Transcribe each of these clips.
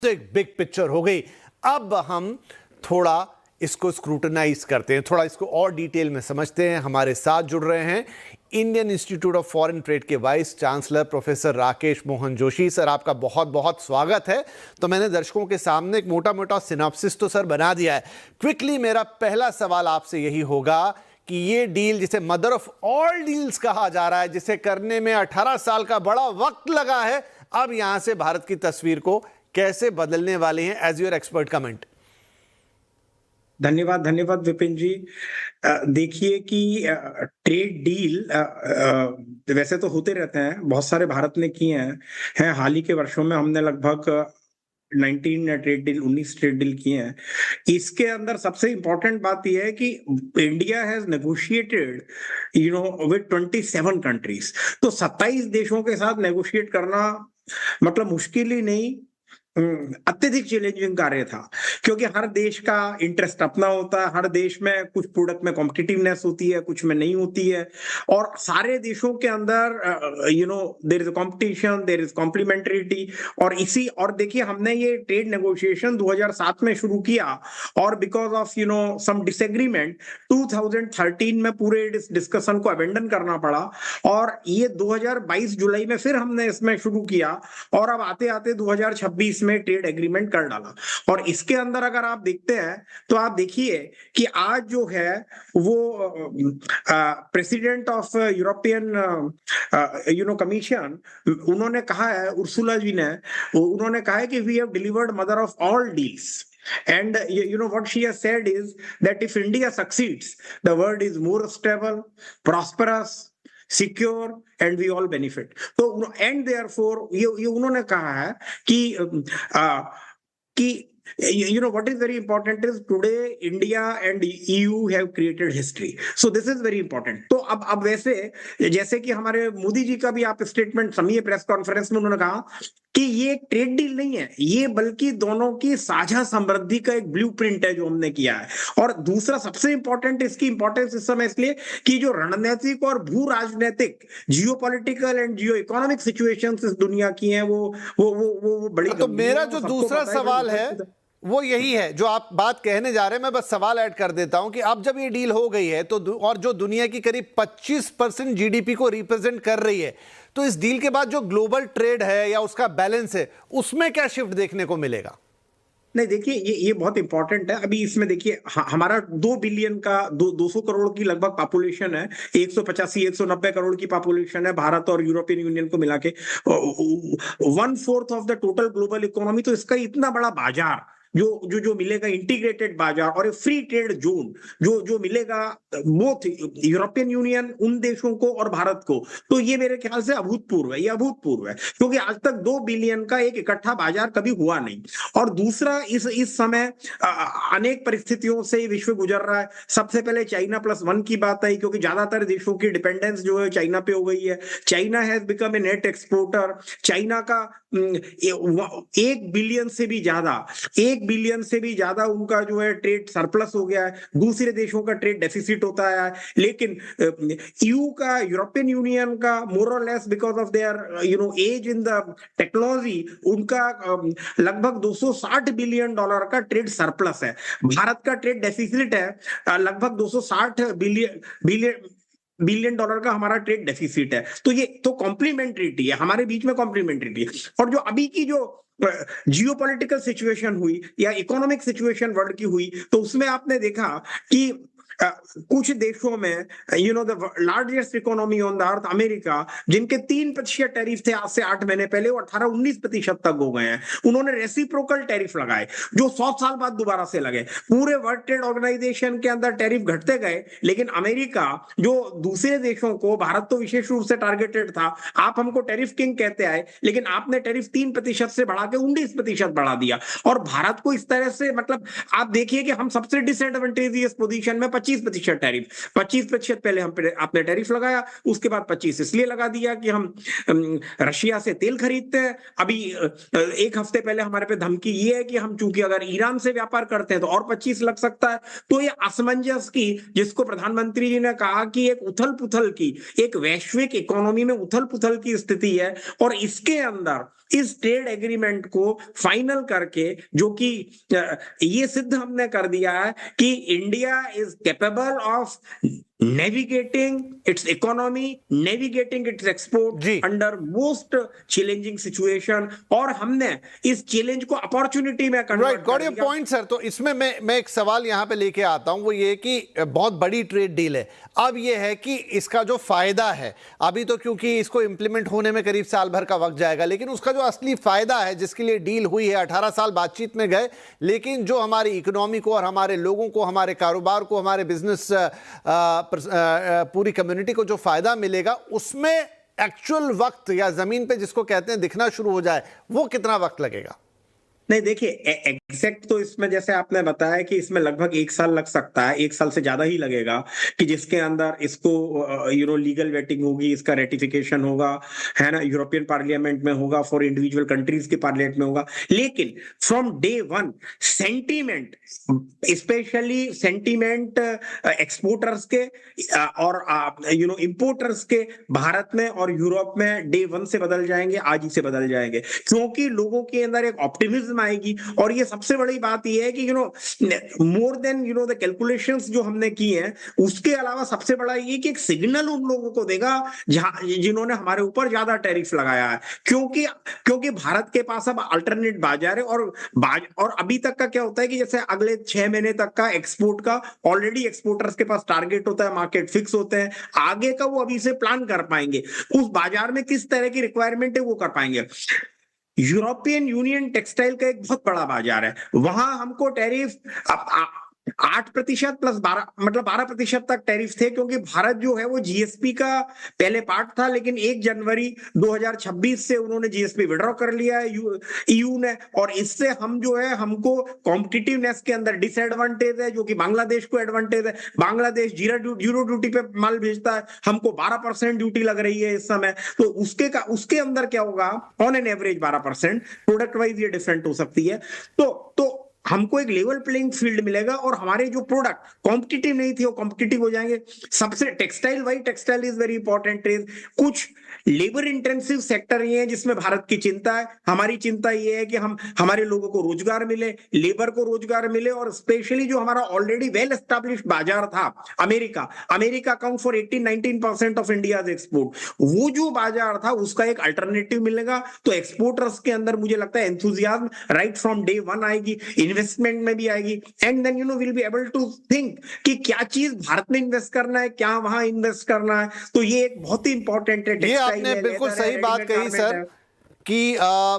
तो एक big picture हो गई। अब हम थोड़ा इसको स्क्रूटनाइज करते हैं, थोड़ा इसको और डिटेल में समझते हैं। हमारे साथ जुड़ रहे हैं Indian Institute of Foreign Trade के vice chancellor professor Rakesh Mohan Joshi. Sir, आपका बहुत बहुत स्वागत है। तो मैंने दर्शकों के सामने एक मोटा मोटा सिनॉप्सिस तो सर बना दिया है। क्विकली मेरा पहला सवाल आपसे यही होगा कि ये डील जिसे मदर ऑफ ऑल डील्स कहा जा रहा है, जिसे करने में 18 साल का बड़ा वक्त लगा है, अब यहां से भारत की तस्वीर को कैसे बदलने वाले हैं? As your expert comment. धन्यवाद विपिन जी। देखिए कि ट्रेड डील वैसे तो होते रहते हैं, बहुत सारे भारत ने किए हैं। हाल ही के वर्षों में हमने लगभग 19 ट्रेड डील किए हैं। इसके अंदर सबसे इंपॉर्टेंट बात यह है कि India has negotiated with 27 countries. तो 27 देशों के साथ नेगोशिएट करना मतलब मुश्किल ही नहीं, अत्यधिक चैलेंजिंग कार्य था, क्योंकि हर देश का इंटरेस्ट अपना होता है। हर देश में कुछ प्रोडक्ट में कॉम्पिटिटिवनेस होती है, कुछ में नहीं होती है, और सारे देशों के अंदर there is competition, there is complementarity. और देखिए, हमने ये ट्रेड नेगोशिएशन 2007 में शुरू किया, और बिकॉज ऑफ सम डिसएग्रीमेंट 2013 में पूरे डिस्कशन को अबेंडन करना पड़ा, और ये 2022 जुलाई में फिर हमने इसमें शुरू किया, और अब आते आते 2026 में ट्रेड एग्रीमेंट कर डाला। और इसके अंदर अगर आप देखते हैं तो आप देखिए कि आज जो है वो प्रेसिडेंट ऑफ यूरोपियन कमीशन, उन्होंने कहा है, उर्सुला जी ने, उन्होंने कहा है कि we have delivered mother of all deals. And what she has said is that if India succeeds, the world is more stable, prosperous, secure, and we all benefit. So, and therefore, ये उन्होंने कहा है कि what is very important is today India and EU have created history. So this is very important. तो अब वैसे जैसे कि हमारे मोदी जी का भी आप स्टेटमेंट सुनिए, प्रेस कॉन्फ्रेंस में उन्होंने कहा कि ये एक ट्रेड डील नहीं है, ये बल्कि दोनों की साझा समृद्धि का एक ब्लूप्रिंट है जो हमने किया है। और दूसरा सबसे इंपॉर्टेंट, इसकी इंपॉर्टेंस इस समय इसलिए कि जो रणनीतिक और भू राजनीतिक, geopolitical and Jio economic situations इस दुनिया की हैं, वो बड़ी। तो मेरा जो दूसरा सवाल है वो यही है जो आप बात कहने जा रहे हैं। मैं बस सवाल ऐड कर देता हूं कि अब जब ये डील हो गई है तो और जो दुनिया की करीब 25% जीडीपी को रिप्रेजेंट कर रही है, तो इस डील के बाद जो ग्लोबल ट्रेड है या उसका बैलेंस है, उसमें क्या शिफ्ट देखने को मिलेगा? नहीं, देखिए, ये बहुत इंपॉर्टेंट है। अभी इसमें देखिए, हमारा 2 बिलियन का 200 करोड़ की लगभग पॉपुलेशन है, 185-190 करोड़ की पॉपुलेशन है भारत और यूरोपियन यूनियन को मिला के, 1/4 of the total global economy. तो इसका इतना बड़ा बाजार जो मिलेगा, इंटीग्रेटेड बाजार और फ्री ट्रेड जोन जो मिलेगा बोथ यूरोपियन यूनियन उन देशों को और भारत को, तो ये मेरे ख्याल से अभूतपूर्व है। ये अभूतपूर्व है क्योंकि आज तक 2 बिलियन का एक इकट्ठा बाजार कभी हुआ नहीं। और दूसरा, इस समय अनेक परिस्थितियों से विश्व गुजर रहा है। सबसे पहले चाइना +1 की बात आई, क्योंकि ज्यादातर देशों की डिपेंडेंस जो है चाइना पे हो गई है। China has become a net exporter. China का 1 बिलियन से भी ज्यादा उनका जो है ट्रेड सरप्लस हो गया है। दूसरे देशों का ट्रेड डेफिसिट होता है। लेकिन ईयू का, यूरोपियन यूनियन का, मोर और less because of their edge in the technology, उनका लगभग $260 बिलियन का ट्रेड सरप्लस है। भारत का ट्रेड डेफिसिट है लगभग $260 बिलियन का हमारा ट्रेड डेफिसिट है। तो ये तो कॉम्प्लीमेंट्रिटी है, हमारे बीच में कॉम्प्लीमेंट्रिटी है। और जो अभी की जो जियोपॉलिटिकल सिचुएशन हुई या इकोनॉमिक सिचुएशन वर्ल्ड की हुई, तो उसमें आपने देखा कि कुछ देशों में the largest economy on the earth, America, जिनके 3% टैरिफ थे आज से 8 महीने पहले, वो 18-19% तक हो गए हैं। उन्होंने रेसिप्रोकल टैरिफ लगाए जो 100 साल बाद दोबारा से लगे। पूरे वर्ल्ड ट्रेड ऑर्गेनाइजेशन के अंदर टैरिफ घटते गए, लेकिन अमेरिका जो दूसरे देशों को, भारत तो विशेष रूप से टारगेटेड था, आप हमको टैरिफ किंग कहते आए, लेकिन आपने टैरिफ 3% से बढ़ा के 19% बढ़ा दिया। और भारत को इस तरह से, मतलब आप देखिए कि हम सबसे डिसएडवांटेजियस पोजीशन में 25% टैरिफ, 25% पहले आपने टैरिफ लगाया, उसके बाद 25 इसलिए लगा दिया कि हम रशिया से तेल खरीदते हैं। अभी एक हफ्ते पहले हमारे पे धमकी ये है कि हम चूंकि अगर ईरान से व्यापार करते हैं तो और 25 लग सकता है। तो ये असमंजस की, जिसको प्रधानमंत्री जी ने कहा कि एक उथल पुथल की, एक वैश्विक इकोनॉमी में उथल पुथल की स्थिति है, और इसके अंदर इस ट्रेड एग्रीमेंट को फाइनल करके, जो कि ये सिद्ध हमने कर दिया है कि India is capable of navigating its economy, navigating its export जी अंडर मोस्ट चैलेंजिंग सिचुएशन, और हमने इस चैलेंज को अपॉर्चुनिटी में राइट, कन्वर्ट गॉट कर योर दिया। Point sir. तो इसमें मैं एक सवाल यहां पे लेके आता हूं, वो ये कि बहुत बड़ी ट्रेड डील है। अब ये है कि इसका जो फायदा है, अभी तो क्योंकि इसको इंप्लीमेंट होने में करीब साल भर का वक्त जाएगा, लेकिन उसका जो असली फायदा है जिसके लिए डील हुई है, 18 साल बातचीत में गए, लेकिन जो हमारी इकोनॉमी को और हमारे लोगों को, हमारे कारोबार को, हमारे बिजनेस पूरी कम्युनिटी को जो फायदा मिलेगा, उसमें एक्चुअल वक्त या जमीन पे जिसको कहते हैं दिखना शुरू हो जाए, वो कितना वक्त लगेगा? नहीं देखिए, एग्जैक्ट तो इसमें जैसे आपने बताया कि इसमें लगभग 1 साल लग सकता है, 1 साल से ज्यादा ही लगेगा, कि जिसके अंदर इसको लीगल वेटिंग होगी, इसका रेटिफिकेशन होगा, है ना, यूरोपियन पार्लियामेंट में होगा, फॉर इंडिविजुअल कंट्रीज के पार्लियामेंट में होगा। लेकिन from day one sentiment, specially sentiment exporters के और इंपोर्टर्स के भारत में और यूरोप में डे वन से बदल जाएंगे, आज ही से बदल जाएंगे, क्योंकि लोगों के अंदर एक ऑप्टिमिज्म आएगी। और ये सबसे बड़ी बात ये है कि मोर देन द कैलकुलेशंस जो हमने की हैं, उसके अलावा सबसे बड़ा ये कि एक सिग्नल उन लोगों को देगा जिन्होंने हमारे ऊपर ज्यादा टैरिफ लगाया है, क्योंकि भारत के पास अब अल्टरनेट बाजार है। और अभी तक का क्या होता है कि जैसे अगले 6 महीने तक का एक्सपोर्ट का ऑलरेडी एक्सपोर्टर्स के पास टारगेट होता है, मार्केट फिक्स होते हैं, आगे का वो अभी से प्लान कर पाएंगे, उस बाजार में किस तरह की रिक्वायरमेंट है वो कर पाएंगे। यूरोपियन यूनियन टेक्सटाइल का एक बहुत बड़ा बाजार है, वहां हमको टैरिफ 8% प्लस 12, मतलब 12% तक टैरिफ थे, क्योंकि भारत जो है वो जीएसपी का पहले पार्ट था, लेकिन 1 जनवरी 2026 से उन्होंने जीएसपी विड्रॉ कर लिया है ईयू ने, और इससे हम जो है, हमको कॉम्पिटिटिवनेस के अंदर डिसएडवांटेज है, जो कि बांग्लादेश को एडवांटेज है। बांग्लादेश जीरो ड्यूटी पे माल भेजता है, हमको 12% ड्यूटी लग रही है इस समय, तो उसके अंदर क्या होगा, on an average 12%, product wise ये डिफरेंट हो सकती है। तो हमको एक लेवल प्लेइंग फील्ड मिलेगा, और हमारे जो प्रोडक्ट कॉम्पिटिटिव नहीं थे वो कॉम्पिटिटिव हो जाएंगे। सबसे टेक्सटाइल इज वेरी इंपॉर्टेंट। कुछ लेबर इंटेंसिव सेक्टर ये है जिसमें भारत की चिंता है। हमारी चिंता ये है कि हमारे लोगों को रोजगार मिले, लेबर को रोजगार मिले, और स्पेशली जो हमारा ऑलरेडी वेल एस्टैब्लिश्ड बाजार था America account for 18-19% of India's export, वो जो बाजार था उसका एक अल्टरनेटिव मिलेगा। तो एक्सपोर्टर्स के अंदर मुझे लगता है enthusiasm right from day one आएगी, इन्वेस्टमेंट में भी आएगी, and then will be able to think कि क्या चीज भारत में इन्वेस्ट करना है, क्या वहां इन्वेस्ट करना है। तो ये एक बहुत ही इंपॉर्टेंट है। ये आपने बिल्कुल सही बात कही सर, कि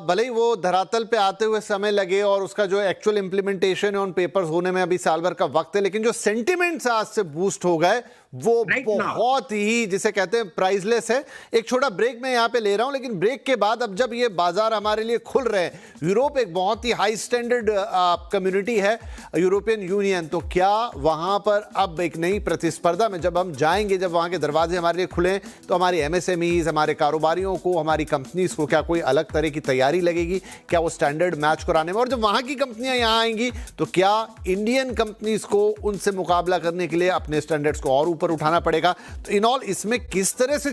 भले ही वो धरातल पे आते हुए समय लगे और उसका जो एक्चुअल इंप्लीमेंटेशन है, ऑन पेपर्स होने में अभी साल भर का वक्त है, लेकिन जो सेंटिमेंट्स आज से बूस्ट हो गए वो बहुत ही, जिसे कहते हैं, प्राइसलेस है। एक छोटा ब्रेक मैं यहाँ पे ले रहा हूं, लेकिन ब्रेक के बाद अब जब ये बाजार हमारे लिए खुल रहे हैं, यूरोप एक बहुत ही हाई स्टैंडर्ड कम्युनिटी है, यूरोपियन यूनियन, तो क्या वहां पर अब एक नई प्रतिस्पर्धा में जब हम जाएंगे, जब वहां के दरवाजे हमारे लिए खुले, तो हमारी एमएसएमईज, हमारे कारोबारियों को, हमारी कंपनीज को क्या कोई अलग तरह की तैयारी लगेगी, क्या वो स्टैंडर्ड मैच कराने में? और जब वहां की कंपनियां यहां आएंगी तो क्या इंडियन कंपनीज को उनसे मुकाबला करने के लिए अपने स्टैंडर्ड्स को और ऊपर उठाना पड़ेगा? तो इन ऑल इसमें किस तरह से